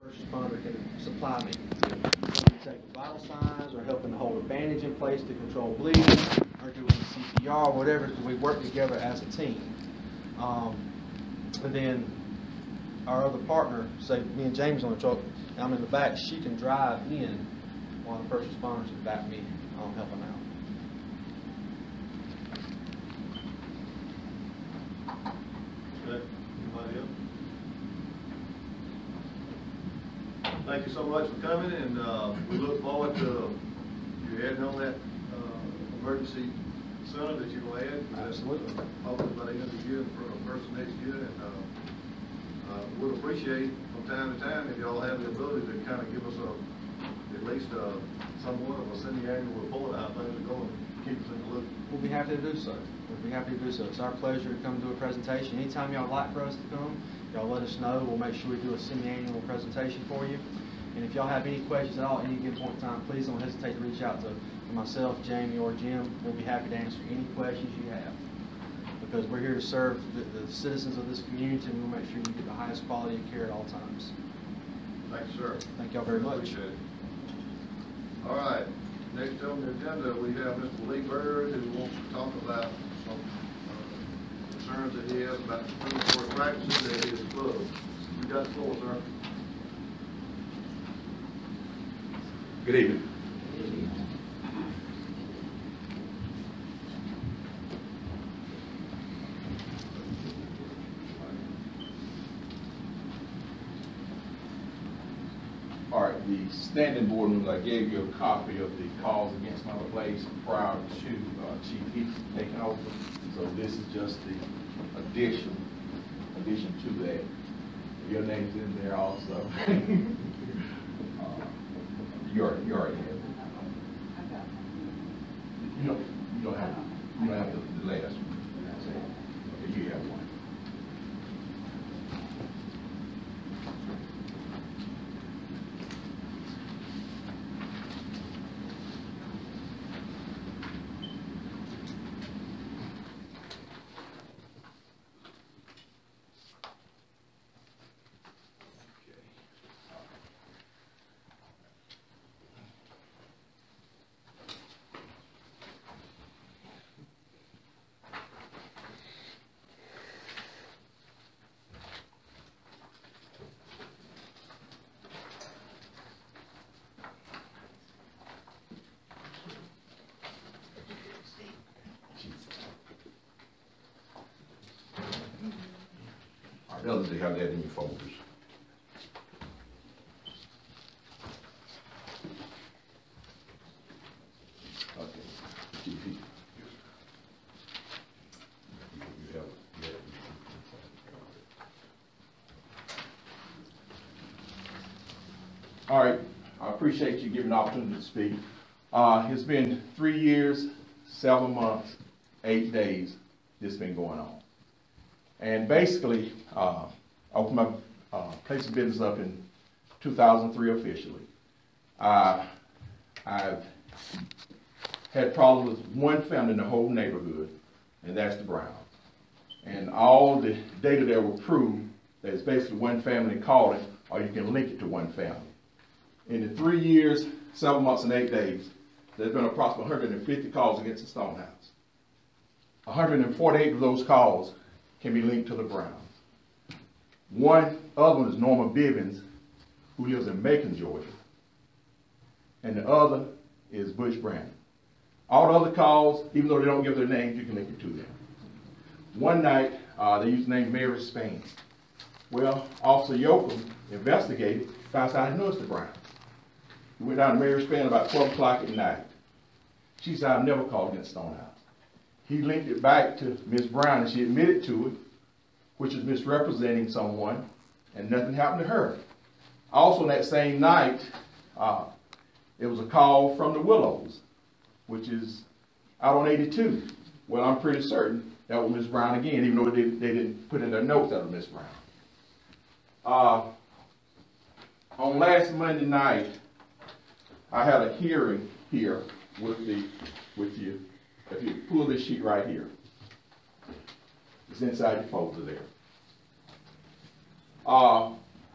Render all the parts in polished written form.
First responder can supply me. Taking vital signs, or helping to hold a bandage in place to control bleeding, or doing CPR, whatever. We work together as a team. And then our other partner, say me and James on the truck, and I'm in the back, she can drive in while the first responders can back me helping out. Okay. Anybody else? Thank you so much for coming, and we look forward to you adding on that emergency center that you're going to add. Absolutely. Hopefully by the end of the year, for the first of next year, and we'll appreciate from time to time if y'all have the ability to kind of give us at least somewhat of a semi-annual report of how things are going, keep us in the loop. We'll be happy to do so. We'll be happy to do so. It's our pleasure to come do a presentation. Anytime y'all like for us to come, y'all let us know. We'll make sure we do a semi-annual presentation for you. And if y'all have any questions at all at any given point in time, please don't hesitate to reach out to myself, Jamie, or Jim. We'll be happy to answer any questions you have, because we're here to serve the citizens of this community, and we'll make sure you get the highest quality of care at all times. Thank you, sir. Thank y'all very much. Appreciate it. All right. Next on the agenda, we have Mr. Lee Bird, who wants to talk about some concerns that he has about the discriminatory practices at his club. You got the floor, sir. Good evening. All right, the standing board members, I gave you a copy of the calls against my place prior to Chief Heath taking over. So this is just the addition to that. Your name's in there also. You already have it. You don't have the last one. Okay, you have one. Others, they have that in your folders. Okay. You have it. All right. I appreciate you giving the opportunity to speak. It's been 3 years, 7 months, 8 days this has been going on. And basically, I opened my place of business up in 2003 officially. I've had problems with one family in the whole neighborhood, and that's the Browns. And all the data that were proved that it's basically one family called it, or you can link it to one family. In the 3 years, 7 months, and 8 days, there's been approximately 150 calls against the Stone House. 148 of those calls can be linked to the Browns. One other one is Norma Bivens, who lives in Macon, Georgia. And the other is Butch Brandon. All the other calls, even though they don't give their names, you can link it to them. One night, they used the name Mary Spain. Well, Officer Yoakum investigated, found out I knew it's the Browns. We went down to Mary Spain about 12 o'clock at night. She said, I've never called against Stonehouse. He linked it back to Miss Brown, and she admitted to it, which is misrepresenting someone, and nothing happened to her. Also, that same night, there was a call from the Willows, which is out on 82. Well, I'm pretty certain that was Miss Brown again, even though they didn't put in their notes that was Miss Brown. On last Monday night, I had a hearing here with you. If you pull this sheet right here, it's inside your folder there.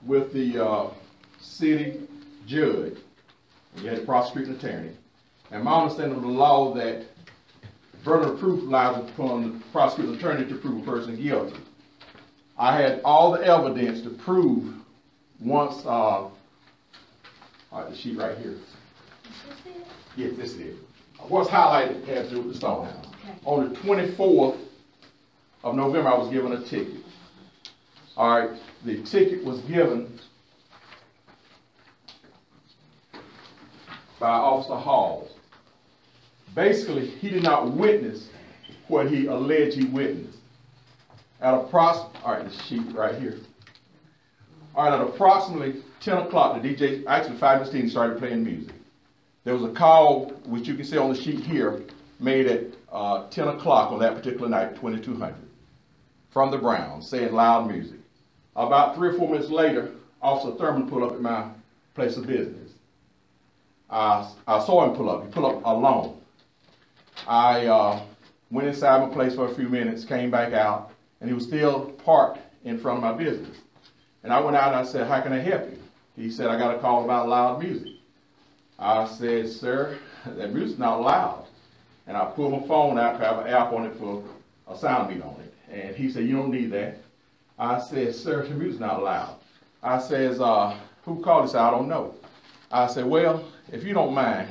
With the city judge, and you had the prosecuting attorney. And my understanding of the law that burden of proof lies upon the prosecuting attorney to prove a person guilty. I had all the evidence to prove once, all right, the sheet right here. Yes, this is it. What's highlighted has to do with the Stonehouse. Okay. On the 24th of November, I was given a ticket. All right, the ticket was given by Officer Hall. Basically, he did not witness what he alleged he witnessed. All right, the sheet right here. All right, at approximately 10 o'clock, the DJ, actually 5:15, started playing music. There was a call, which you can see on the sheet here, made at 10 o'clock on that particular night, 2200, from the Browns, saying loud music. About 3 or 4 minutes later, Officer Thurman pulled up at my place of business. I saw him pull up. He pulled up alone. I went inside my place for a few minutes, came back out, and he was still parked in front of my business. And I went out and I said, "How can I help you?" He said, "I got a call about loud music." I said, "Sir, that music's not loud." And I pulled my phone out, I have an app on it for a sound beat on it. And he said, "You don't need that." I said, "Sir, the music's not loud." I says, "Who called this? I don't know." I said, "Well, if you don't mind,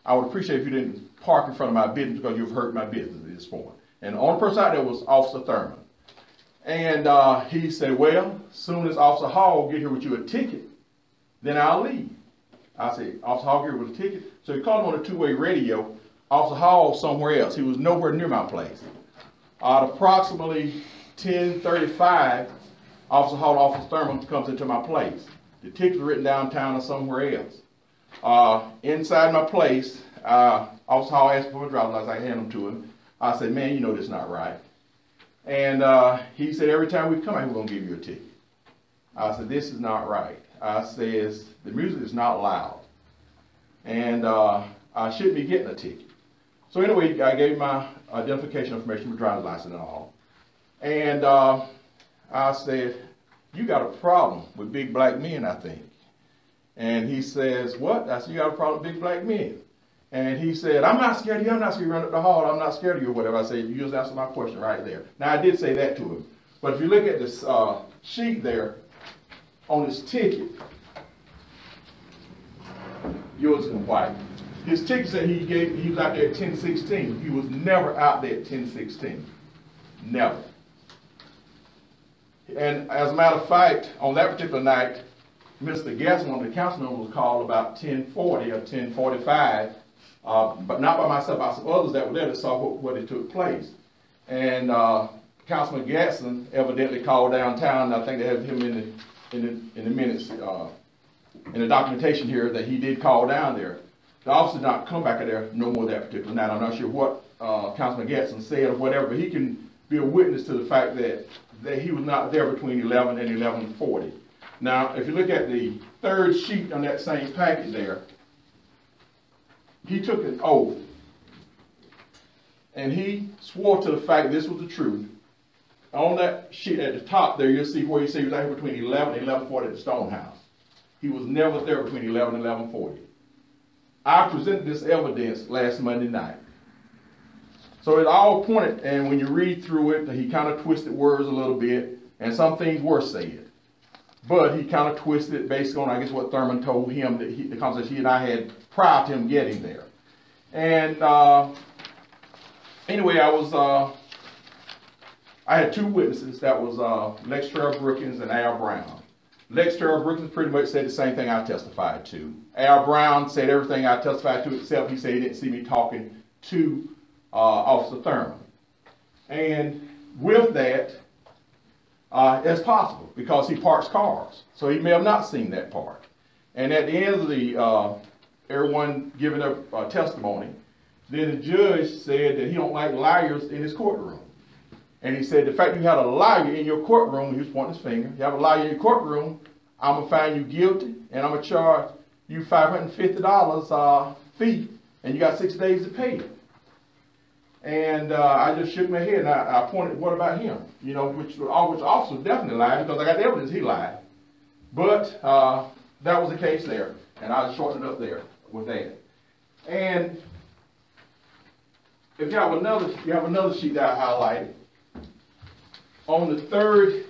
I would appreciate if you didn't park in front of my business because you've hurt my business at this point." And the only person out there was Officer Thurman. And he said, "Well, as soon as Officer Hall get here with you a ticket, then I'll leave." I said, "Officer Hall get here with a ticket?" So he called him on a two-way radio. Officer Hall somewhere else. He was nowhere near my place. At approximately 10:35, Officer Hall and Officer Thurman comes into my place. The ticket's written downtown or somewhere else. Inside my place, Officer Hall asked for a driver's license. I handed him to him. I said, "Man, you know this is not right." And he said, "Every time we come out, we're going to give you a ticket." I said, "This is not right." I says, "The music is not loud. And I shouldn't be getting a ticket." So anyway, I gave my identification information, my driver's license and all. And I said, "You got a problem with big black men, I think." And he says, "What?" I said, "You got a problem with big black men." And he said, "I'm not scared of you. I'm not scared of you. Run up the hall. I'm not scared of you," or whatever. I said, "You just answered my question right there." Now, I did say that to him. But if you look at this sheet there on his ticket, yours is white. His ticket said he was out there at 10:16. He was never out there at 10:16. Never. And as a matter of fact, on that particular night, Mr. Guest, one of the councilmen, was called about 10:40 or 10:45, but not by myself, by some others that were there that saw what it took place. And Councilman Gatson evidently called downtown, and I think they have him in the minutes, in the documentation here, that he did call down there. The officer did not come back there no more that particular night. I'm not sure what Councilman Gatson said or whatever, but he can be a witness to the fact that he was not there between 11 and 11:40. Now, if you look at the third sheet on that same packet there, he took an oath, and he swore to the fact this was the truth. On that sheet at the top there, you'll see where he said he was out here between 11 and 11:40 at the Stonehouse. He was never there between 11 and 11:40. I presented this evidence last Monday night. So it all pointed, and when you read through it, he kind of twisted words a little bit, and some things were said. But he kind of twisted it based on, I guess, what Thurman told him, that the conversation he and I had prior to him getting there. And anyway, I had two witnesses. That was Lex Terrell Brookins and Al Brown. Lex Terrell Brookins pretty much said the same thing I testified to. Al Brown said everything I testified to, except he said he didn't see me talking to Officer Thurman. And with that, it's possible because he parks cars. So he may have not seen that part. And at the end of the, everyone giving their testimony, then the judge said that he don't like liars in his courtroom. And he said, the fact you had a liar in your courtroom, he was pointing his finger, you have a liar in your courtroom, I'm going to find you guilty, and I'm going to charge you $550 fee, and you got 6 days to pay it. And I just shook my head, and I pointed, what about him? You know, which officer definitely lied, because I got the evidence he lied. But that was the case there, and I shortened it up there with that. And if you have another sheet that I highlighted, on the third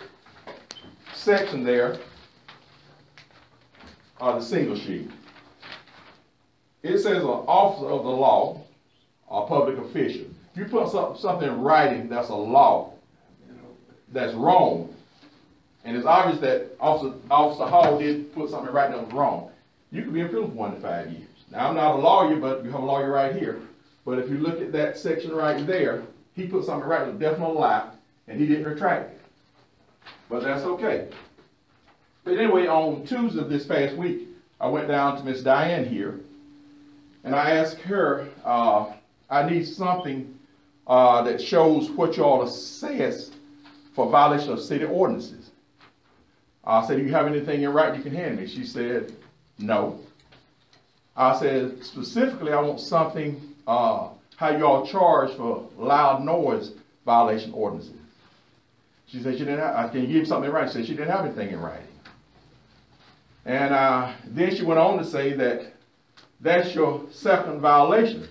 section there, the single sheet, it says an officer of the law, a public official. If you put something in writing that's a law, that's wrong, and it's obvious that Officer Hall did put something in writing that was wrong, you could be in prison for 1 to 5 years. Now, I'm not a lawyer, but you have a lawyer right here. But if you look at that section right there, he put something right that was definitely a lie, and he didn't retract it. But that's okay. But anyway, on Tuesday of this past week, I went down to Miss Diane here, and I asked her, I need something that shows what you all assess for violation of city ordinances. I said, do you have anything in writing you can hand me? She said, no. I said, specifically, I want something, how you all charge for loud noise violation ordinances. She said, she didn't have, can you give something in writing? She said she didn't have anything in writing. And then she went on to say that that's your second violation.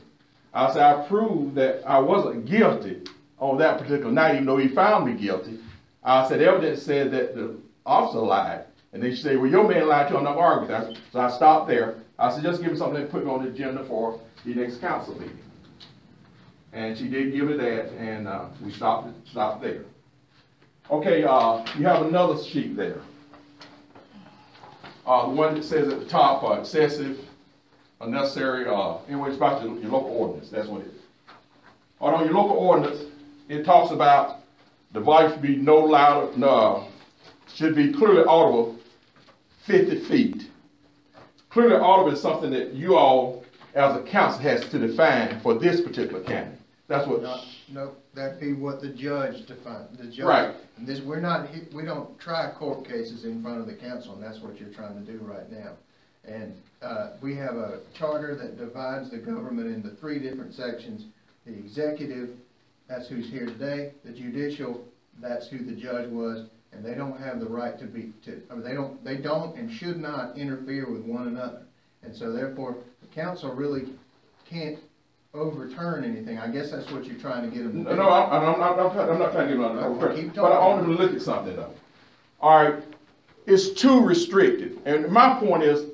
I said, I proved that I wasn't guilty on that particular night, even though he found me guilty. I said, evidence said that the officer lied. And then she said, well, your man lied too, I'm not arguing with that. So I stopped there. I said, just give me something to put me on the agenda for the next council meeting. And she did give me that, and we stopped there. Okay, you have another sheet there. The one that says at the top, excessive, unnecessary, anyway, it's about your local ordinance. That's what it is. On your local ordinance, it talks about the volume should be no louder, should be clearly audible 50 feet. Clearly audible is something that you all, as a council, has to define for this particular county. That's what. No, that'd be what the judge defined. The judge. Right. And this, we don't try court cases in front of the council, and that's what you're trying to do right now. And we have a charter that divides the government into 3 different sections. The executive, that's who's here today. The judicial, that's who the judge was, and they don't have the right they don't and should not interfere with one another. And so therefore, the council really can't overturn anything. I guess that's what you're trying to get them to do. No, I'm not trying to get them to overturn. But I want them to look at something though. All right, it's too restricted. And my point is,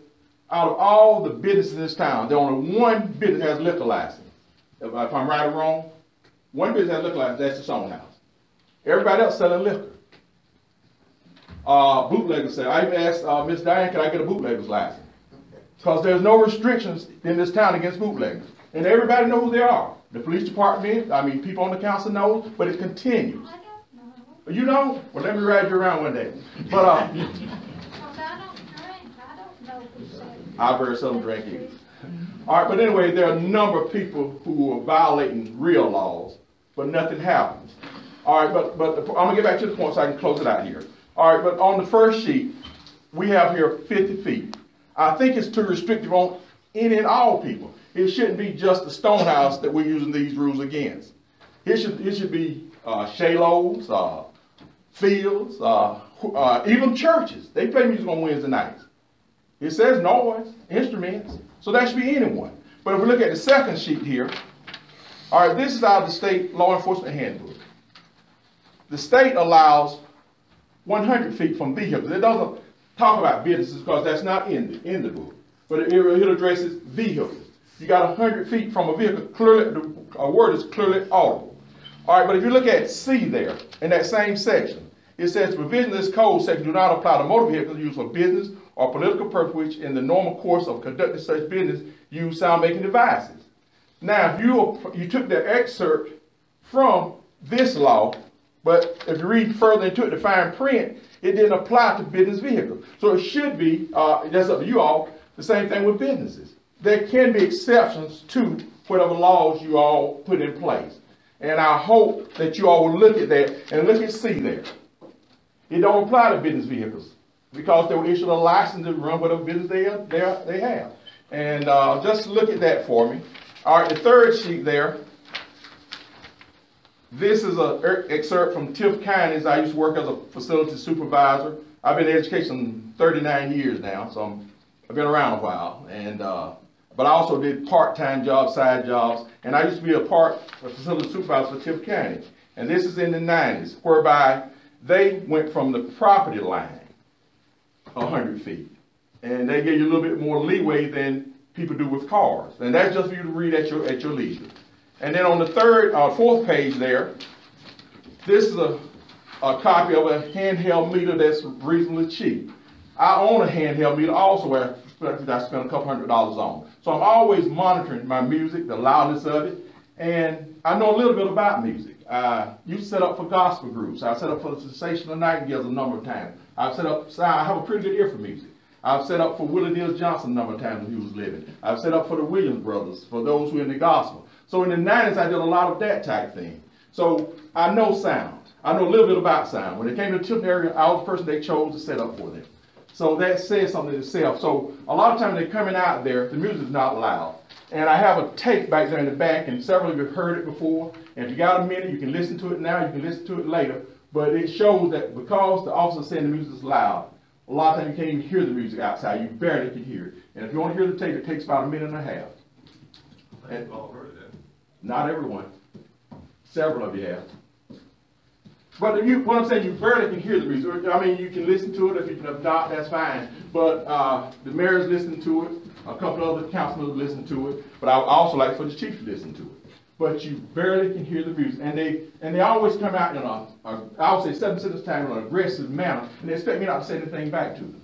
out of all the businesses in this town, there only one business has liquor license. If I'm right or wrong, one business has liquor license, that's the Stone House. Everybody else selling liquor. Bootleggers say, I even asked Miss Diane, can I get a bootlegger's license? Because there's no restrictions in this town against bootleggers. And everybody knows who they are. The police department, people on the council know, but it continues. I don't know. You know? Well, let me ride you around one day. But, I don't drink. I don't know who said it. I very seldom drink either. All right, but anyway, there are a number of people who are violating real laws, but nothing happens. All right, but I'm going to get back to the point so I can close it out here. All right, but on the first sheet, we have here 50 feet. I think it's too restrictive on any and all people. It shouldn't be just the Stone House that we're using these rules against. It should be Shaylos, fields, even churches. They play music on Wednesday nights. It says noise, instruments, so that should be anyone. But if we look at the second sheet here, all right, this is out of the state law enforcement handbook. The state allows 100 feet from vehicles. It doesn't talk about businesses because that's not in the book, but it addresses vehicles. You got 100 feet from a vehicle, clearly, a word is clearly audible. All right, but if you look at C there, in that same section, it says the provisions of this code section do not apply to motor vehicles used for business or political purpose, which in the normal course of conducting such business use sound-making devices. Now, if you took the excerpt from this law, but if you read further into it, the fine print, it didn't apply to business vehicles. So it should be, that's up to you all, the same thing with businesses. There can be exceptions to whatever laws you all put in place. And I hope that you all will look at that and look at C there. It don't apply to business vehicles because they were issued a license to run whatever business they have. And just look at that for me. All right, the third sheet there. This is an excerpt from Tiff County's. I used to work as a facility supervisor. I've been in education 39 years now, so I'm I've been around a while, and but I also did part-time jobs, side jobs, and I used to be a facility supervisor for Tiff County. And this is in the 90s, whereby they went from the property line 100 feet. And they give you a little bit more leeway than people do with cars. And that's just for you to read at your leisure. And then on the fourth page there, this is a copy of a handheld meter that's reasonably cheap. I own a handheld meter also where I spent a couple $100 on. So I'm always monitoring my music, the loudness of it, and I know a little bit about music. You set up for gospel groups. I've set up for the Sensational Nightingales a number of times. I have a pretty good ear for music. I've set up for Willie Neal Johnson a number of times when he was living. I've set up for the Williams brothers, for those who are in the gospel. So in the 90s, I did a lot of that type thing. So I know sound. I know a little bit about sound. When it came to the Tilton area, I was the person they chose to set up for them. So that says something itself. So a lot of times they're coming out there, the music is not loud. And I have a tape back there in the back, and several of you have heard it before. And if you got a minute, you can listen to it now, you can listen to it later. But it shows that because the officer saying the music is loud, a lot of times you can't even hear the music outside. You barely can hear it. And if you want to hear the tape, it takes about a minute and a half. I think we've all heard of that. Not everyone. Several of you have. But what I'm saying, you barely can hear the music. I mean, you can listen to it. If you can adopt, that's fine. But the mayor's listening to it. A couple of other councilors listen to it. But I would also like for the chief to listen to it. But you barely can hear the music. And they always come out in I would say 7 seconds time in an aggressive manner. And they expect me not to say anything back to them.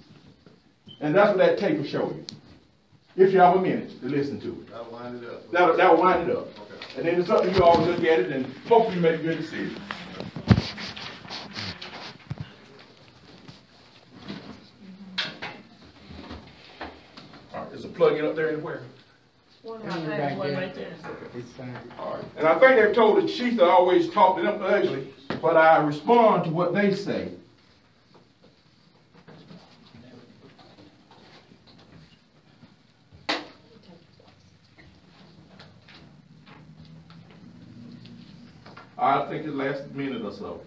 And that's what that tape will show you. If you have a minute to listen to it. That'll wind it up. That will wind it up. Okay. And then it's up to you all to look at it, and hopefully you make a good decision. All right, there's a plug-in up there anywhere. One right there. All right. And I think they've told the chief that I always talk to them ugly, but I respond to what they say. I think it lasts a minute or so.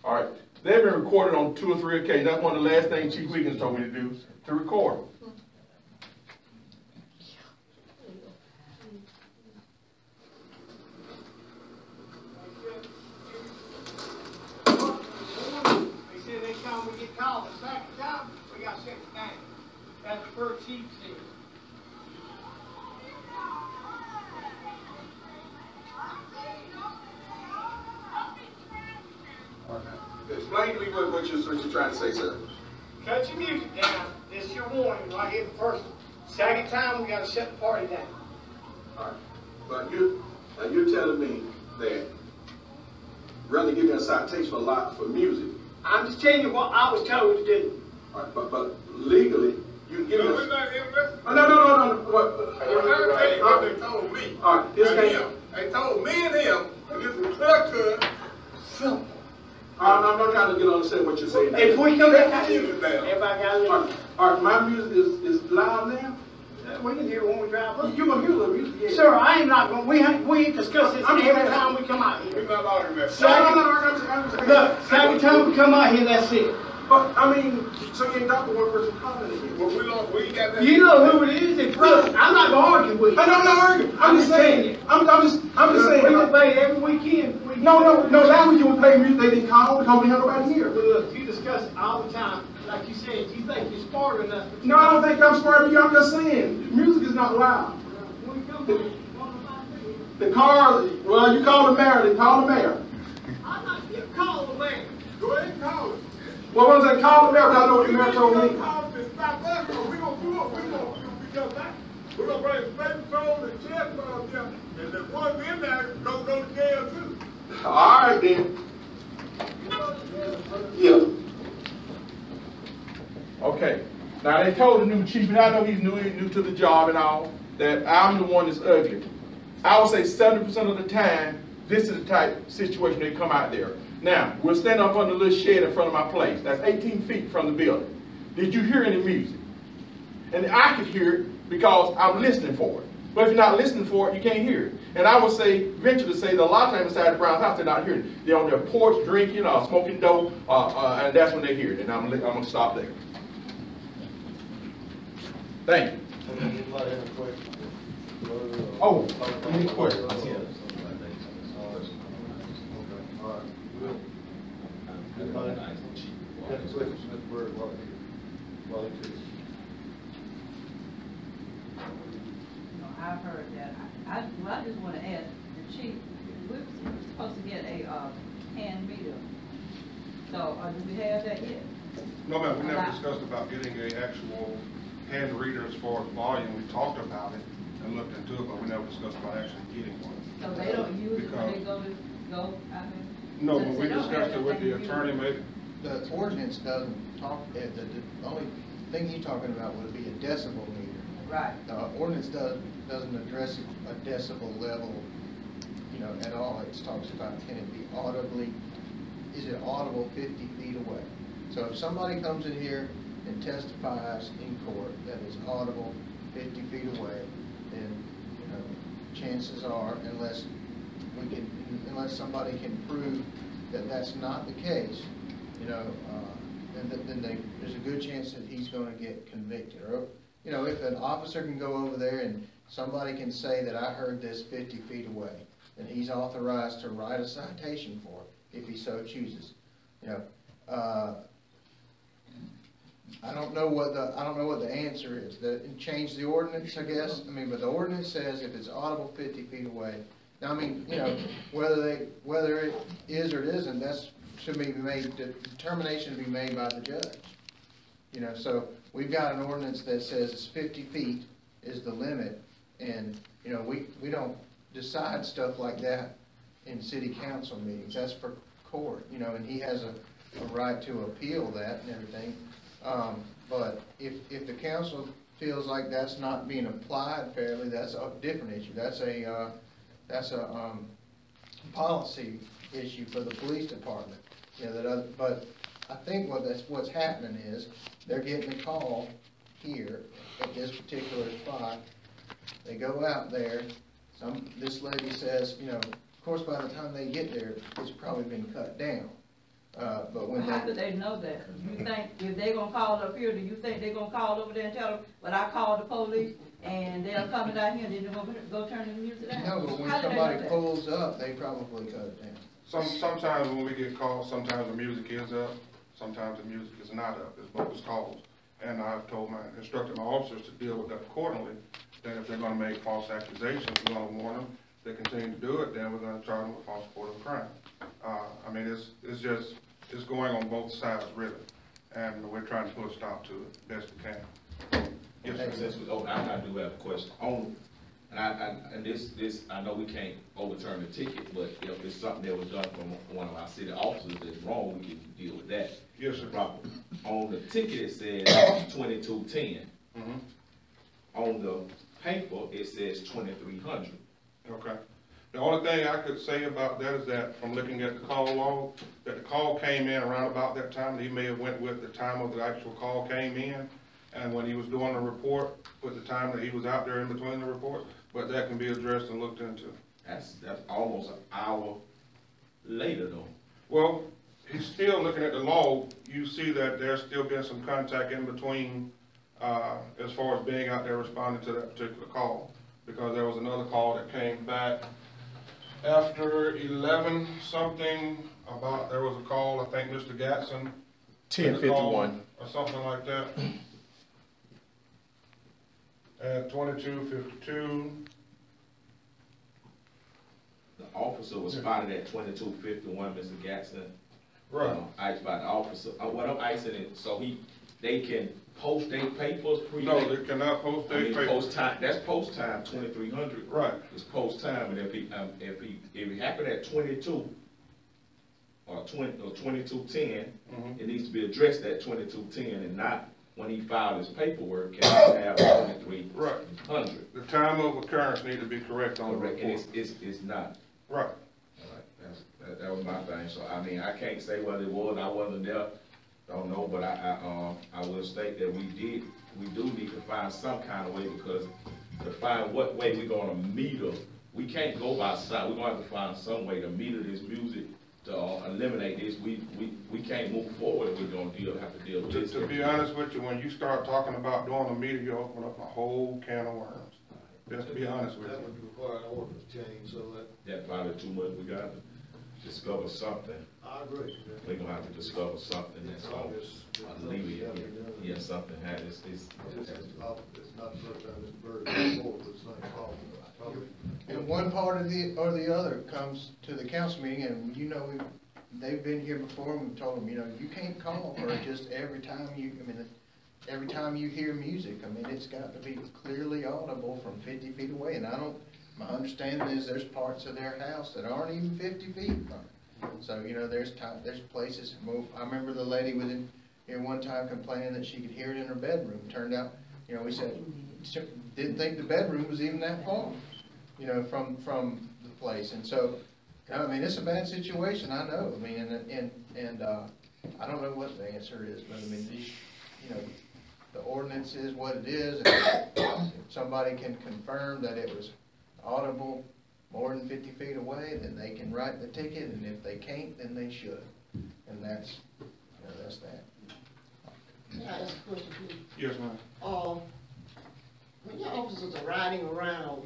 All right. They've been recorded on 2 or 3 occasions. That's one of the last things Chief Wiggins told me to do, to record them. They said next time we get called the second time, we got to shut it down. That's the first chief said. Explain to me what you're trying to say, sir. Cut your music down. This is your warning right here the first one. Second time, we got to shut the party down. All right. But you're telling me that rather give me a citation for music. I'm just telling you what I was told to do. All right, but legally, you can give me We're not interested. No. What? They told me. All right, this And came. him. They told me and him, and this is clear cut, simple. I'm not trying to get understand what you're saying. If we come back out here, Music down. everybody got to leave. All right, my music is loud now. We can hear it when we drive up. You're gonna hear the music. Yeah. Sir, I ain't not going. We discuss this every time we come out We're here. not arguing that. Look, second time we come out here, that's it. But I mean, so you ain't got the one person commenting here. Well, we ain't got that. You know who it is. And look, I'm not gonna argue with you. I'm not arguing. I'm just saying. I'm just saying. We debate every weekend. No. That weekend we played music. They didn't call because we had nobody here. But look, you discuss it all the time. Like you said, you think you're smart enough. No, I don't think I'm smart. I'm just saying. Music is not loud. When we come here, The car. Well, you call the mayor. They call the mayor. I'm not going to call the man. Go ahead and call it. Well, what was that? Call the mayor. I know what the mayor told me. We're gonna pull up. We're gonna bring state patrol and sheriff out there, and the ones in there go to jail too. All right then. Yeah. Okay. Now they told the new chief, and I know he's new to the job and all, that I'm the one that's ugly. I would say 70% of the time, this is the type of situation they come out there. Now, we're standing up on the little shed in front of my place. That's 18 feet from the building. Did you hear any music? And I could hear it because I'm listening for it. But if you're not listening for it, you can't hear it. And I would say, venture to say that a lot of times inside the Brown's house, they're not hearing it. They're on their porch drinking or smoking dope, and that's when they hear it. And I'm going to stop there. Thank you. Anybody have a question? Oh, any questions? Okay, all right. Anybody have any questions, Mr. Bird, while he's here? I've heard that. I just want to ask the chief, we were supposed to get a hand meter. So, do we have that yet? No, ma'am, we never discussed about getting an actual hand reader as far as volume. We talked about it and looked into it, but we never discussed about actually getting one. So they don't use it when they go, I mean? No, since but they we don't discussed have it with the nothing to attorney, use. maybe. The ordinance doesn't talk, the only thing you're talking about would be a decibel meter. Right. The ordinance doesn't address a decibel level, at all. It talks about, can it be is it audible 50 feet away? So if somebody comes in here and testifies in court that is audible 50 feet away, then, chances are, unless somebody can prove that that's not the case, then there's a good chance that he's going to get convicted. Or, if an officer can go over there and somebody can say that I heard this 50 feet away, then he's authorized to write a citation for it if he so chooses. I don't know what the answer is. Change the ordinance, I guess. I mean, but the ordinance says if it's audible 50 feet away. Now, I mean, whether it is or it isn't, should be made. The determination to be made by the judge. So we've got an ordinance that says it's 50 feet is the limit, and we don't decide stuff like that in city council meetings. That's for court, and he has a right to appeal that and everything. But if the council feels like that's not being applied fairly, that's a different issue. That's a policy issue for the police department. But I think what's happening is they're getting a call here at this particular spot. They go out there. This lady says, of course, by the time they get there, it's probably been cut down. But when How do they know that? You think if they're gonna call up here, do you think they're gonna call over there and tell them, well, I called the police and they're coming down here, and then they're gonna go turn the music down? No, but when How do they know somebody that? pulls up, they probably cut it down. Sometimes when we get calls, sometimes the music is up, sometimes the music is not up. It's both calls. And I've instructed my officers to deal with that accordingly. That if they're gonna make false accusations, we're gonna warn them. If they continue to do it, then we're gonna charge them with false report of crime. I mean, it's going on both sides, really. And we're trying to put a stop to it best we can. Yes, sir. Since we, I do have a question. And this, I know we can't overturn the ticket, but if it's something that was done from one of our city officers that's wrong, we can deal with that. Yes, sir. Properly. On the ticket, it says 2210. Mm-hmm. On the paper, it says 2300. Okay. The only thing I could say about that is that from looking at the call log, that the call came in around about that time. He may have went with the time of the actual call came in, and when he was doing the report, with the time that he was out there in between the report. But that can be addressed and looked into. That's almost an hour later, though. Well, he's still looking at the log. You see that there's still been some contact in between, as far as being out there responding to that particular call, because there was another call that came back after 11 something about, there was a call, I think Mr. Gatson. 10:51. Or something like that. At 22:52. The officer was spotted at 2251, Mr. Gatson. Right. Iced by the officer. What I'm icing it, so they can post their papers No, they cannot post their papers. Post time, that's post time, 2300. Right. It's post time, and if he happened at 22 or 2210, it needs to be addressed at 2210 and not when he filed his paperwork, can have 2300. Right. The time of occurrence need to be correct on the Correct, report. and it's not. Right. All right, that was my thing. So I mean, I can't say whether it was. I wasn't there. Don't know, but I will state that we do need to find some kind of way, because to find what way we're gonna meter. We can't go by sight, we're gonna have to find some way to meter this music, to eliminate this. We can't move forward, we're gonna have to deal with this. To be honest with you, when you start talking about doing a meter, you open up a whole can of worms. Just to be honest with That you. would require an ordinance change, so that, That's probably too much, we gotta discover something. I agree. We're gonna have to discover something that's gonna alleviate it. Yeah, something has, It's not the first time this bird has been forward with the same problem. Probably. And one part of the other comes to the council meeting, and you know, they've been here before, and we've told them, you know, you can't call for just every time every time you hear music. I mean, it's got to be clearly audible from 50 feet away, and my understanding is there's parts of their house that aren't even 50 feet from it. So, you know, there's places, I remember the lady was in here one time complaining that she could hear it in her bedroom. Turned out, you know, we said, didn't think the bedroom was even that far, you know, from the place. And so, I mean, it's a bad situation, I know. I mean, and I don't know what the answer is, but I mean, you know, the ordinance is what it is, and if somebody can confirm that it was audible more than 50 feet away, then they can write the ticket, and if they can't, then they should. And that's, you know, that's that. May I ask a question, please? Yes, ma'am. When your officers are riding around,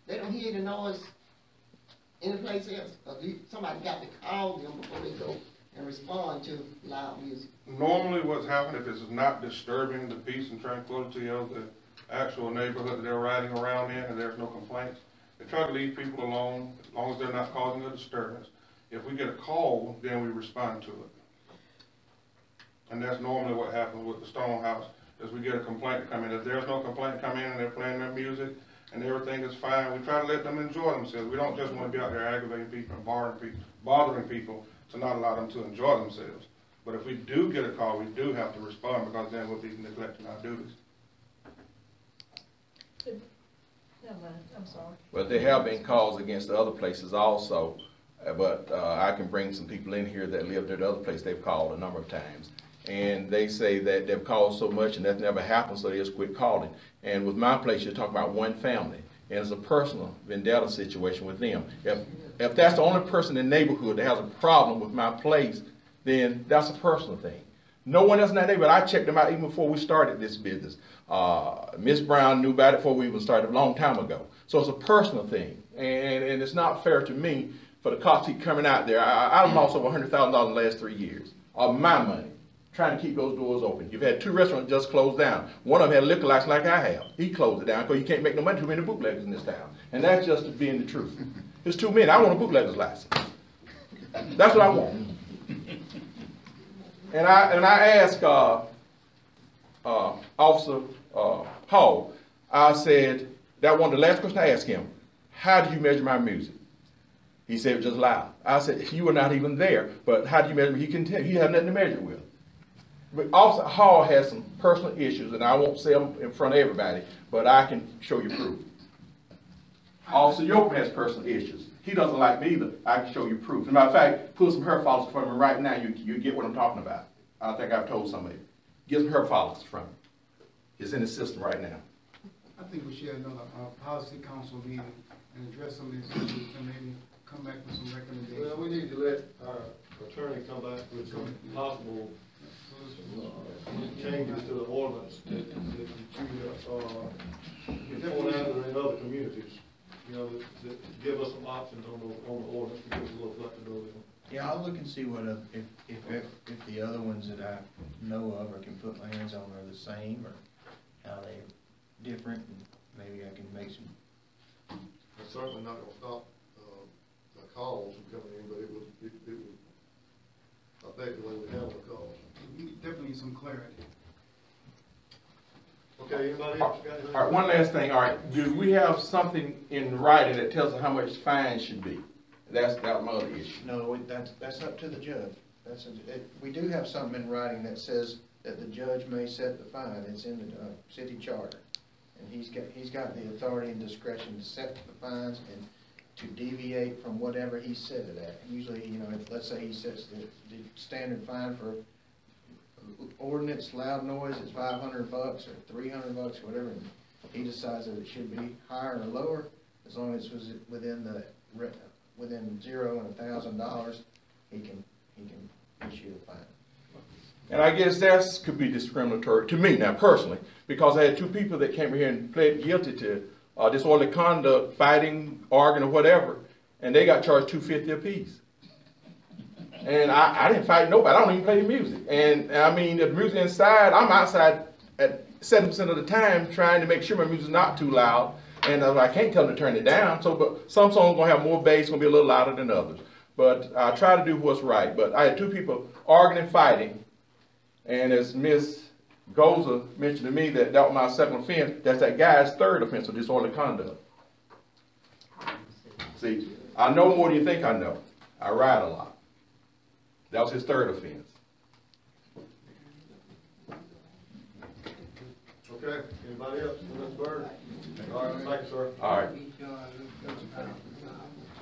they don't hear the noise anyplace else? Or somebody got to call them before they go and respond to loud music? Normally what's happening, if it's not disturbing the peace and tranquility of the actual neighborhood that they're riding around in and there's no complaints, they try to leave people alone as long as they're not causing a disturbance. If we get a call, then we respond to it. And that's normally what happens with the Stone House, is we get a complaint to come in. If there's no complaint come in and they're playing their music and everything is fine, we try to let them enjoy themselves. We don't just want to be out there aggravating people and bothering people to not allow them to enjoy themselves. But if we do get a call, we do have to respond, because then we'll be neglecting our duties. I'm sorry. Well, there have been calls against the other places also, but I can bring some people in here that lived at the other place. They've called a number of times. And they say that they've called so much and that never happened, so they just quit calling. And with my place, you're talking about one family. And it's a personal vendetta situation with them. If that's the only person in the neighborhood that has a problem with my place, then that's a personal thing. No one else in that neighborhood. I checked them out even before we started this business. Miss Brown knew about it before we even started a long time ago. So it's a personal thing. And it's not fair to me for the cops keep coming out there. I've lost over $100,000 in the last 3 years of my money, trying to keep those doors open. You've had 2 restaurants just closed down. One of them had a liquor license like I have. He closed it down because you can't make no money, too many bootleggers in this town. And that's just being the truth. There's too many. I want a bootlegger's license. That's what I want. And I asked Officer Hall, I said, that one of the last question I asked him, how do you measure my music? He said, just loud. I said, you were not even there, but how do you measure me? He can tell, he had nothing to measure with. But Officer Hall has some personal issues, and I won't say them in front of everybody, but I can show you proof. Officer Yoakum has personal issues. He doesn't like me either. I can show you proof. As a matter of fact, pull some hair follicles from him right now, you get what I'm talking about. I think I've told somebody. Get some hair follicles from him. It's in the system right now. I think we should have another policy council meeting and address some of these issues and maybe come back with some recommendations. Well, we need to let our attorney come back with some possible changes to the ordinance that you point out in other communities, you know, that give us some options on the ordinance, to give us a little flexibility. Yeah, I'll look and see what if the other ones that I know of or can put my hands on are the same, or how they're different, and maybe I can make some. It's certainly not going to stop the calls from coming in, but it would affect the way we handle the calls. We definitely need some clarity. Okay, anybody else got anything? All right, one last thing. All right, do we have something in writing that tells us how much fines should be? That's my other issue. No, that's up to the judge. We do have something in writing that says that the judge may set the fine. It's in the city charter, and he's got the authority and discretion to set the fines and to deviate from whatever he set it at. Usually, you know, let's say he sets the standard fine for ordinance loud noise is $500 or $300, whatever. he decides that it should be higher or lower, as long as it was within $0 and $1,000, he can issue a fine. And I guess that could be discriminatory to me now personally, because I had two people that came here and pled guilty to disorderly conduct, fighting, arguing, or whatever, and they got charged $250 apiece. And I didn't fight nobody. I don't even play the music. And I mean, the music inside, I'm outside at 7% of the time trying to make sure my music's not too loud. And I can't tell them to turn it down. So, but some songs gonna have more bass, gonna be a little louder than others. But I try to do what's right. But I had two people arguing and fighting. And as Miss Goza mentioned to me that was my second offense, that's that guy's third offense of disorderly conduct. See, I know more than you think I know. I ride a lot. That was his third offense. Okay, anybody else? Mr. Bird? All right, thank you, sir. All right.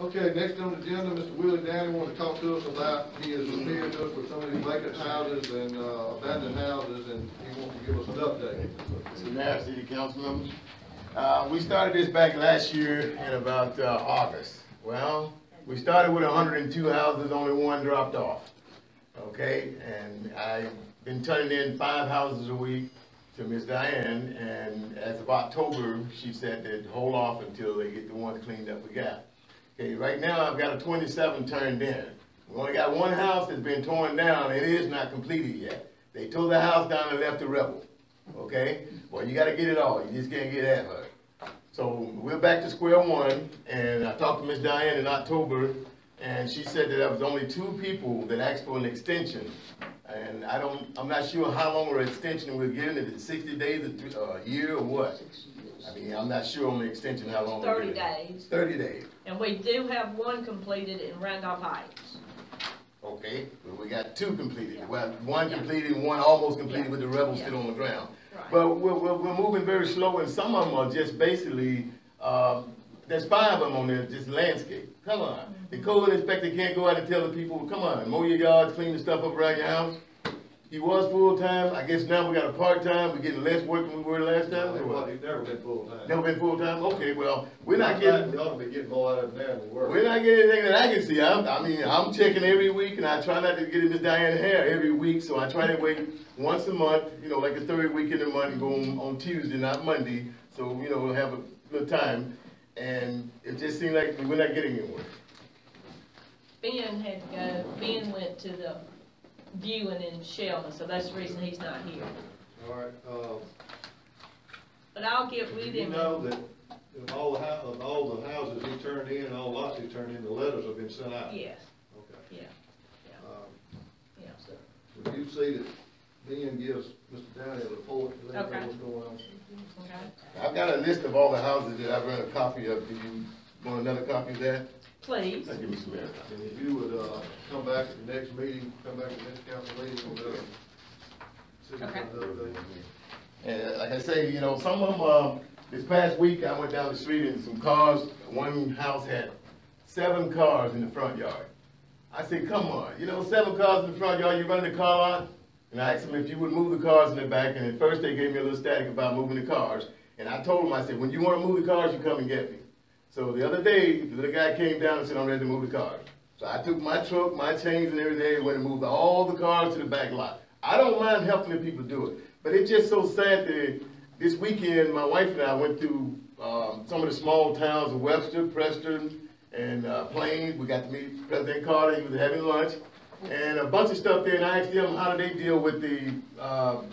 Okay, next on the agenda, Mr. Willie Downey wanted to talk to us about, he is appearing to us with some of these vacant houses and abandoned houses, and he wants to give us an update. Mr. Mayor, City Council members, we started this back last year in about August. Well, we started with 102 houses, only one dropped off. Okay, and I've been turning in 5 houses a week to Miss Diane, and as of October, she said they'd hold off until they get the ones cleaned up we got. Okay, right now I've got a 27 turned in. We only got one house that's been torn down, and it is not completed yet. They tore the house down and left the rebel. Okay, well, you gotta get it all, you just can't get at her. So we're back to square one, and I talked to Miss Diane in October, and she said that there was only 2 people that asked for an extension. And I'm not sure how long of an extension we're getting. Is it 60 days, a year, or what? I mean, I'm not sure on the extension how long. 30 days. 30 days. And we do have one completed in Randolph Heights. Okay, well, we got 2 completed. Yeah. Well, one completed, one almost completed with the rebels still on the ground. Right. But we're moving very slow, and some of them are just basically, there's 5 of them on there, just landscape. Come on. The code inspector can't go out and tell the people, come on, mow your yards, clean the stuff up around your house. He was full-time. I guess now we got a part-time. We're getting less work than we were last time. He's never been full-time. Never been full-time? Okay, well, we're not getting... We ought to be getting more out of him now than we were. We're not getting anything that I can see. I'm checking every week, and I try not to get Miss Diane hair every week, so I try to wait once a month, you know, like the 3rd week in the month, go on Tuesday, not Monday, so, you know, we'll have a little time. And it just seemed like we're not getting anywhere. Ben had to go. Ben went to the viewing in Shelby, so that's the reason he's not here. All right. But I'll get with him. You know that of all the houses he turned in, all lots he turned in, the letters have been sent out? Yes. Okay. Yeah. Yeah, sir. Would you see that Ben gives Mr. Downey a report to let him know what's going on? Okay. I've got a list of all the houses that I've run a copy of. Do you want another copy of that? Please. Give me some air. And if you would come back at the next meeting, come back at the next council meeting, we'll see Okay. And like I say, you know, some of them, this past week I went down the street and some cars, one house had 7 cars in the front yard. I said, come on, you know, 7 cars in the front yard, you running the car lot? And I asked them if you would move the cars in the back, and at first they gave me a little static about moving the cars. And I told them, I said, when you want to move the cars, you come and get me. So the other day, the little guy came down and said, I'm ready to move the cars. So I took my truck, my chains and everything, and went and moved all the cars to the back lot. I don't mind helping the people do it, but it's just so sad that this weekend, my wife and I went through some of the small towns of Webster, Preston, and Plains. We got to meet President Carter. He was having lunch. And a bunch of stuff there, and I asked them how do they deal with the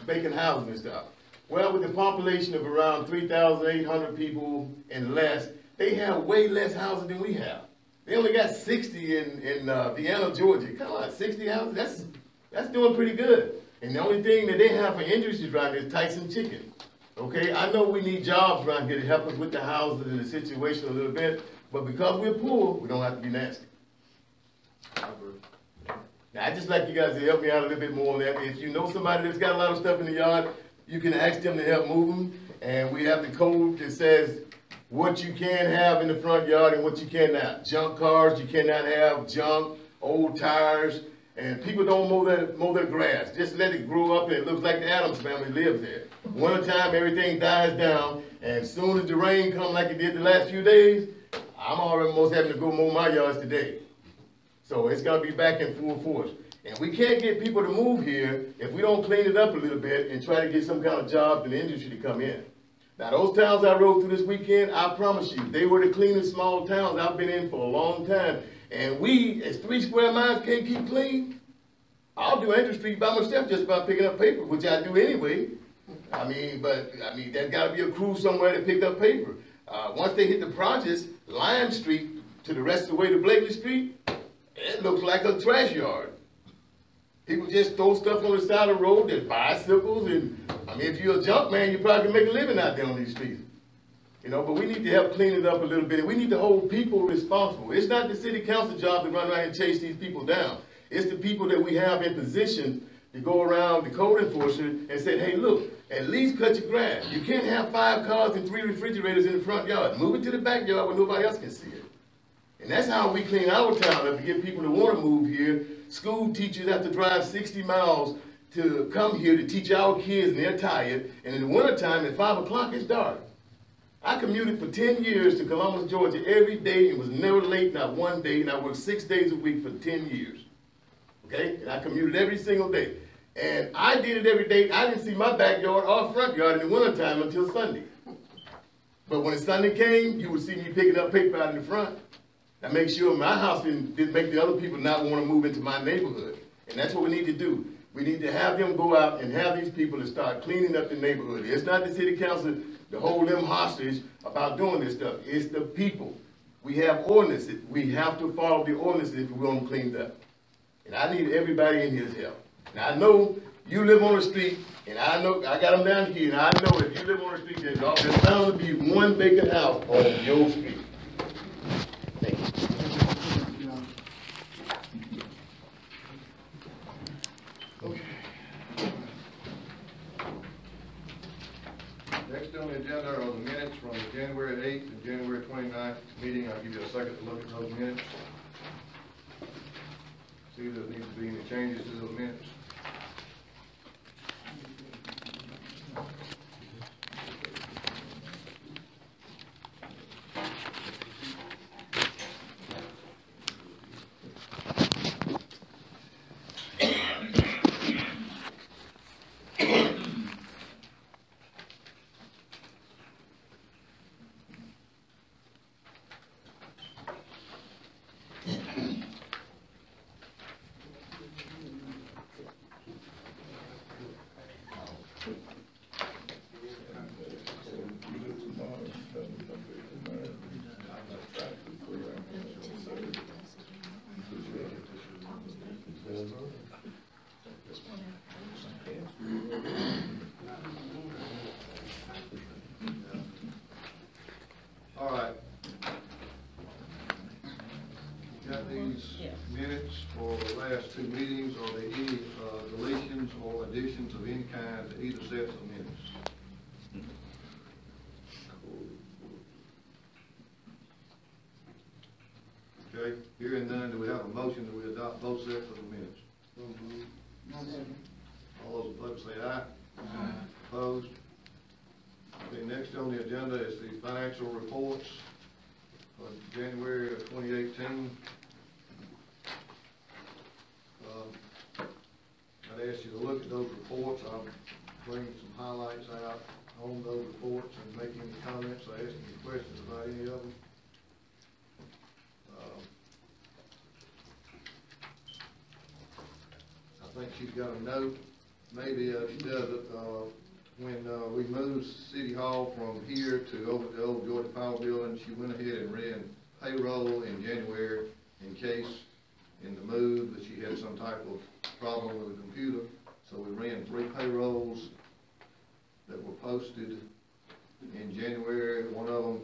vacant houses and stuff. Well, with the population of around 3,800 people and less, they have way less houses than we have. They only got 60 in Vienna, Georgia. Come on, 60 houses, that's doing pretty good. And the only thing that they have for industries around here is Tyson Chicken. Okay, I know we need jobs around here to help us with the houses and the situation a little bit, but because we're poor, we don't have to be nasty. Now, I'd just like you guys to help me out a little bit more on that. If you know somebody that's got a lot of stuff in the yard, you can ask them to help move them. And we have the code that says what you can have in the front yard and what you cannot. Junk cars, you cannot have junk, old tires, and people don't mow their grass. Just let it grow up and it looks like the Addams family lives there. One time everything dies down, And as soon as the rain come like it did the last few days, I'm almost having to go mow my yards today. So it's gonna be back in full force. And we can't get people to move here if we don't clean it up a little bit and try to get some kind of jobs in the industry to come in. Now those towns I rode through this weekend, I promise you, they were the cleanest small towns I've been in for a long time. And we, as 3 square miles, can't keep clean. I'll do Andrew Street by myself just by picking up paper, which I do anyway. There's gotta be a crew somewhere to pick up paper. Once they hit the projects, Lime Street to the rest of the way to Blakely Street, it looks like a trash yard. People just throw stuff on the side of the road, there's bicycles, and if you're a junk man, you probably can make a living out there on these streets. You know, but we need to help clean it up a little bit, and we need to hold people responsible. It's not the city council job to run around and chase these people down. It's the people that we have in position to go around the code enforcement and say, hey, look, at least cut your grass. You can't have 5 cars and 3 refrigerators in the front yard. Move it to the backyard where nobody else can see it. And that's how we clean our town up, to get people to want to move here. School teachers have to drive 60 miles to come here to teach our kids, and they're tired. And in the wintertime, at 5 o'clock, it's dark. I commuted for 10 years to Columbus, Georgia every day. It was never late, not one day, and I worked 6 days a week for 10 years. Okay? And I commuted every single day. And I did it every day. I didn't see my backyard or front yard in the wintertime until Sunday. But when Sunday came, you would see me picking up paper out in the front. That makes sure my house didn't make the other people not want to move into my neighborhood. And that's what we need to do. We need to have them go out and have these people to start cleaning up the neighborhood. It's not the city council to hold them hostage about doing this stuff. It's the people. We have ordinances. We have to follow the ordinances if we want them cleaned up. And I need everybody in here's help. Now I know you live on the street, and I know I got them down here, and I know if you live on the street, there's bound to be one vacant house on your street. Thank you. Okay. Next on the agenda are the minutes from the January 8th and January 29th meeting. I'll give you a second to look at those minutes. See if there needs to be any changes to those minutes. All right. Got these minutes for the last 2 meetings. Are there any deletions or additions of any kind to either sets of minutes? Okay, hearing none, do we have a motion that we adopt both sets of the minutes? All those in favor say aye. Aye. Opposed? Okay, next on the agenda is the financial reports for January of 2018. I'd ask you to look at those reports. I'll bring some highlights out on those reports and make any comments or ask any questions about any of them. I think she's got a note, maybe she does it, when we moved City Hall from here to over the old Georgia Power Building, she went ahead and ran payroll in January in case in the move that she had some type of problem with the computer. So we ran 3 payrolls that were posted in January. One of them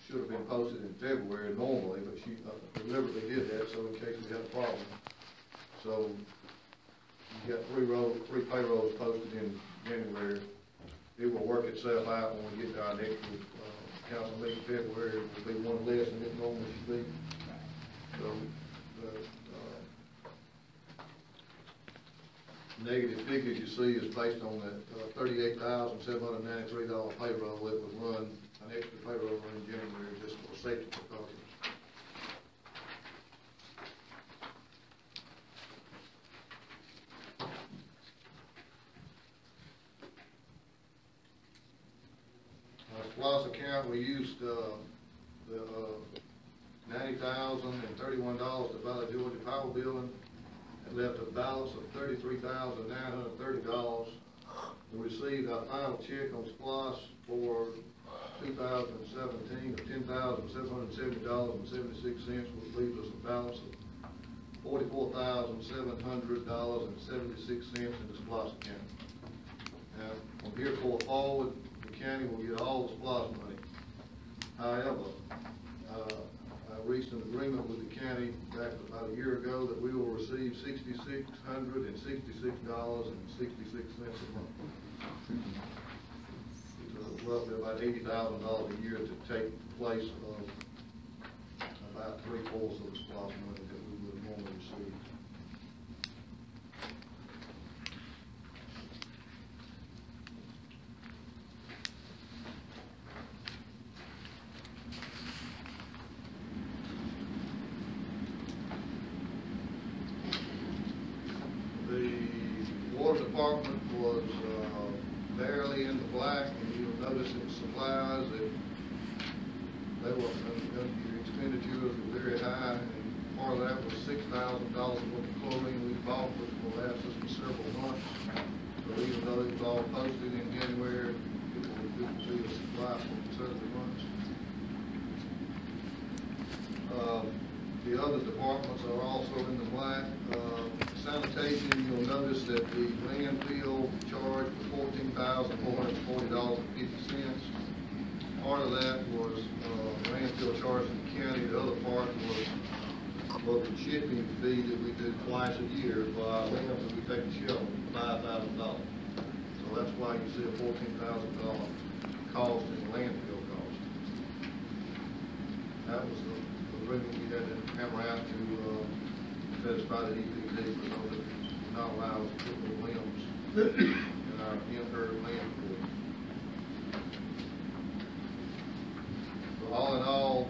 should have been posted in February normally, but she deliberately did that so in case we had a problem. So you got 3 payrolls posted in January. It will work itself out when we get to our next council meeting in February. It will be one less than it normally should be. So negative figure you see is based on that $38,793 payroll that was run, an extra payroll run in January just for safety precautions. SPOS account, we used the $90,031 to buy the Georgia Power building. It left a balance of $33,930. We received our final check on SPOS for 2017 of $10,770.76, which leaves us a balance of $44,700.76 in the SPOS account. Now, from here forward, the county will get all the SPOS money. However, I reached an agreement with the county back about a year ago that we will receive $6,666.66 a month. So roughly about $80,000 a year to take the place of about 3/4 of the SPOS money that we would normally receive. The water department was barely in the black, and you'll notice in supplies that they were, your expenditures were very high, and part of that was $6,000 worth of chlorine we bought, which will last us for several months. So even though it was all posted in January, people couldn't see the supply for several months. The other departments are also in the black. Sanitation, you'll notice that the landfill charge was $14,440.50. Part of that was landfill charge in the county. The other part was the shipping fee that we do twice a year for our limbs that we take to Shelton, $5,000. So that's why you see a $14,000 cost in landfill cost. That was the agreement we had to hammer out to satisfy the EPD, because we're not allowed to put the limbs in our incurred landfill. So all in all,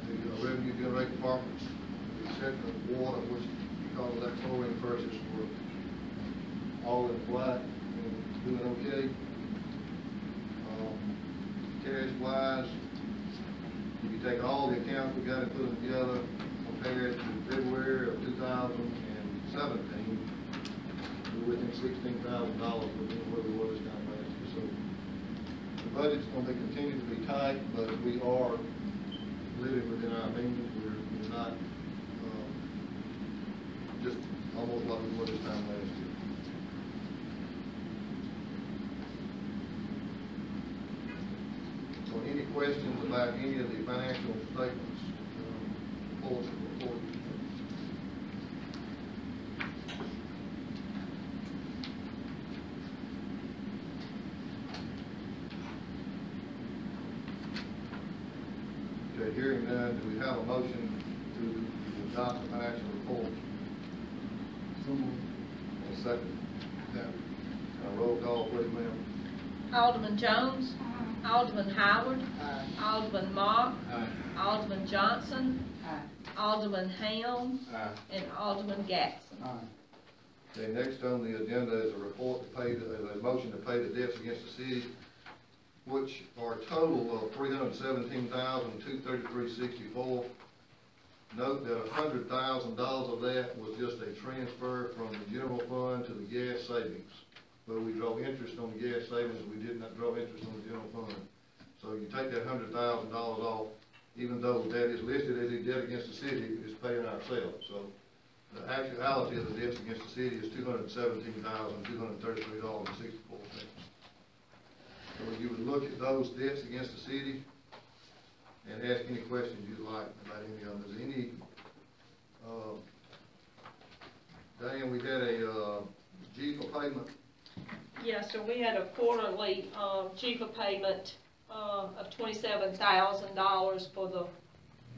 the revenue generating departments, with the exception of water, which because of that chlorine purchase, were all in black and doing okay. Cash wise, if you take all the accounts we got and put them together, compared to February of 2017, we're within $16,000 within where we were this time last year. So the budget's going to continue to be tight, but we are living within our means. We're not just almost like we were this time last year. So any questions about any of the financial statements, reports, and reports? Okay, hearing none, do we have a motion to adopt the financial report? So moved. A second. Roll call, please, ma'am. Alderman Jones. Alderman Howard. Alderman Mock. Alderman Johnson. Alderman Helm. And Alderman Gatson. Okay, next on the agenda is a report to pay, a motion to pay the debts against the city, which are a total of $317,233.64. Note that $100,000 of that was just a transfer from the general fund to the gas savings. But we draw interest on the gas savings, we did not draw interest on the general fund. So you take that $100,000 off, even though that is listed as a debt against the city, it's paying ourselves. So the actuality of the debts against the city is $217,233.64. So you would look at those debts against the city and ask any questions you'd like about any of them. Is any, Diane, we had a GFA payment. Yes, sir, we had a quarterly, GFA payment, of $27,000 for the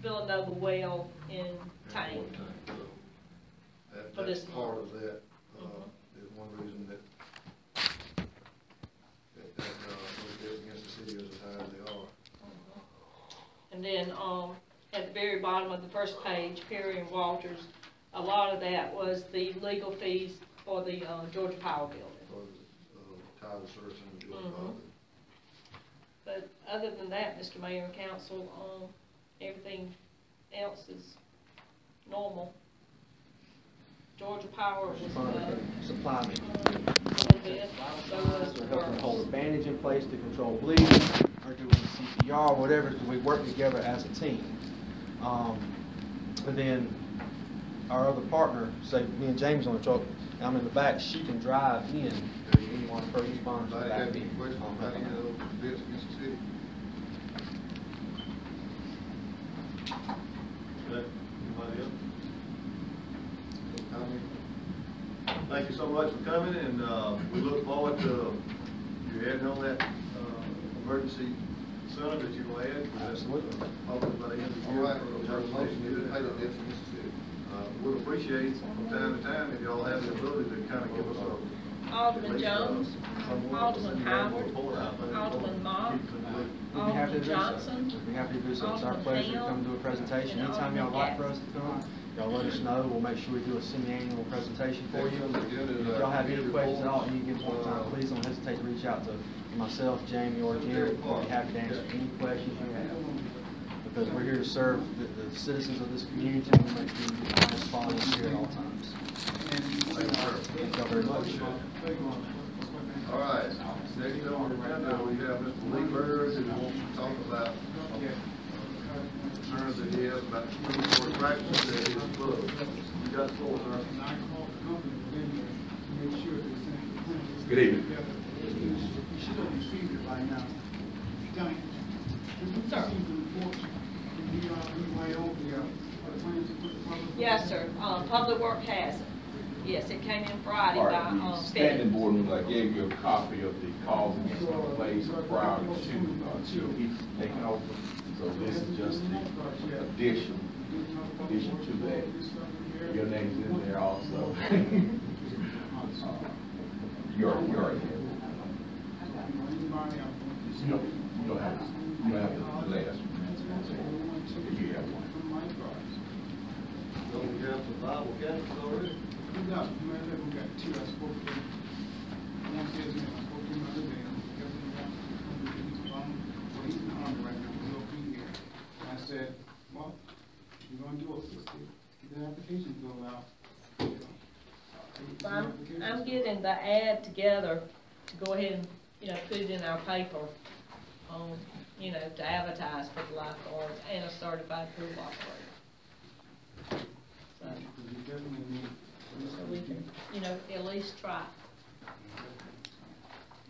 Villanova well in Tank. That's part of that, And then, at the very bottom of the first page, Perry and Walters, a lot of that was the legal fees for the, Georgia Power building. Title search and doing Mhm. But other than that, Mr. Mayor and Council, everything else is normal. Georgia Power was, Supply me. a little bit, so was We're the helping hold a works. bandage in place to control bleeding, or doing CPR, whatever, so we work together as a team. And then our other partner, say me and James on the truck, and I'm in the back, she can drive in. Anyone first responders to the Anybody back have of any me. questions about any of those bids against the city? Okay, anybody else? Thank you so much for coming, and we look forward to you adding on that emergency center that you're gonna add. Absolutely. Hopefully by the end of the year. All right, motion to pay the debts from Mississippi. We'd appreciate from time to time if y'all have the ability to kind of give us a. Alderman Jones, Alderman Howard, report, I think. Alderman Mock, We'd be happy to Alderman do so. Johnson, We'd be happy to do so. It's our Alderman pleasure to Hale, come do a presentation. and Anytime y'all Alderman like for us to come, y'all let us know. We'll make sure we do a semi-annual presentation for you. If y'all have any questions at all, any given point in time, please don't hesitate to reach out to myself, Jamie, or Jared. We'll be happy to answer any questions you have. Because we're here to serve the citizens of this community, and we make sure we get the highest quality here at all times. Thank y'all very much. All right, next on the agenda, we have Mr. Lee Bird, who wants to talk about concerns that he has about the practice at his club. You got the floor, sir. Good evening. You should have received it by now. Johnny, Sir. Yes, sir, Public Work has it. Yes, it came in Friday All by, right, the standing Fed. board members, I gave you a copy of the calls against the place prior to he's taking over. So this is just the addition to that. Your name's in there also. You're in there. You don't have the last one. You have one. So we have some Bible candidates already? No, we got two. I spoke to them. One says, I spoke to him the other day. Well, he's in the army right now. He'll be here. And I said, well, we're going to do it. Let's get the application filled out. I'm getting the ad together to go ahead and, put it in our paper, to advertise for the lifeguards and a certified pool operator. So we can, at least try.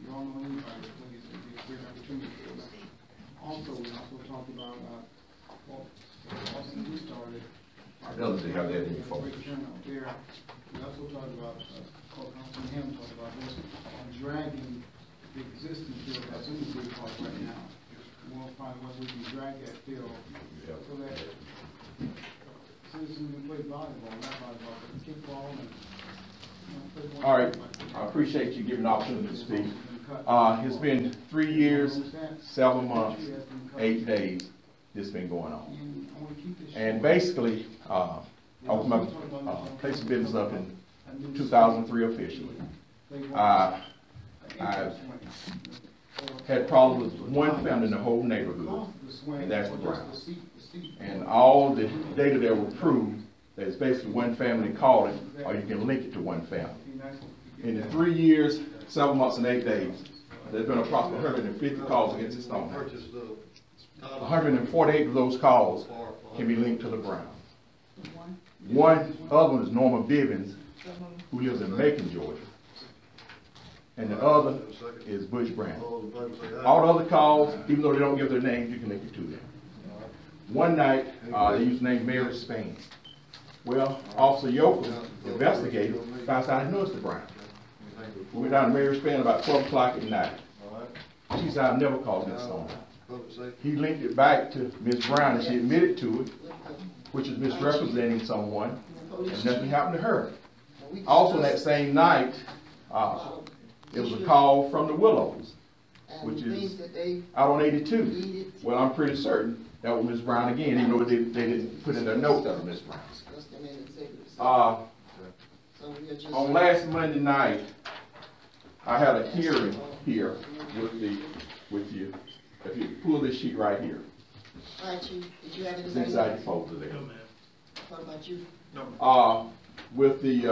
You all know anybody, please, it'd be a great opportunity for us. Also, we also talked about, also we started. I'd love to have that in your folder. There, we also talked about, Councilman Ham talked about this, dragging the existing field that's in the Big Park right now. We'll find what we can drag that field so that citizens can play volleyball, not volleyball, but kickball and, play more. All right, I appreciate you giving the opportunity to speak. It's been 3 years, 7 months, 8 days this has been going on. And basically, I opened my place of business up in 2003 officially. I've had problems with one family in the whole neighborhood, and that's the Browns. And all the data that were proved, that's basically one family called it, or you can link it to one family. In the 3 years, 7 months, and 8 days, there's been approximately 150 calls against the Stone House. 148 of those calls can be linked to the Browns. One other one is Norma Bivens, who lives in Macon, Georgia. And the other is Butch Brandon. All the other calls, even though they don't give their names, you can link it to them. One night, they used the name Mary Spain. Well, Officer Yoker investigated, found out he knows the Browns. We went down to Mary Spain about 12 o'clock at night. She said, I've never called this Stone House. He linked it back to Miss Brown, and she admitted to it, which is misrepresenting someone, and nothing happened to her. Also, that same night, it was a call from the Willows, which is out on 82. Well, I'm pretty certain That was Ms. Brown again, even though they didn't put in their notes that was Ms. Brown. Discuss them in executive session. So we'll just. on last Monday night, I had a hearing here with you. If you pull this sheet right here, All right, Chief, did you have it's anything? inside the folder there. What about you? With the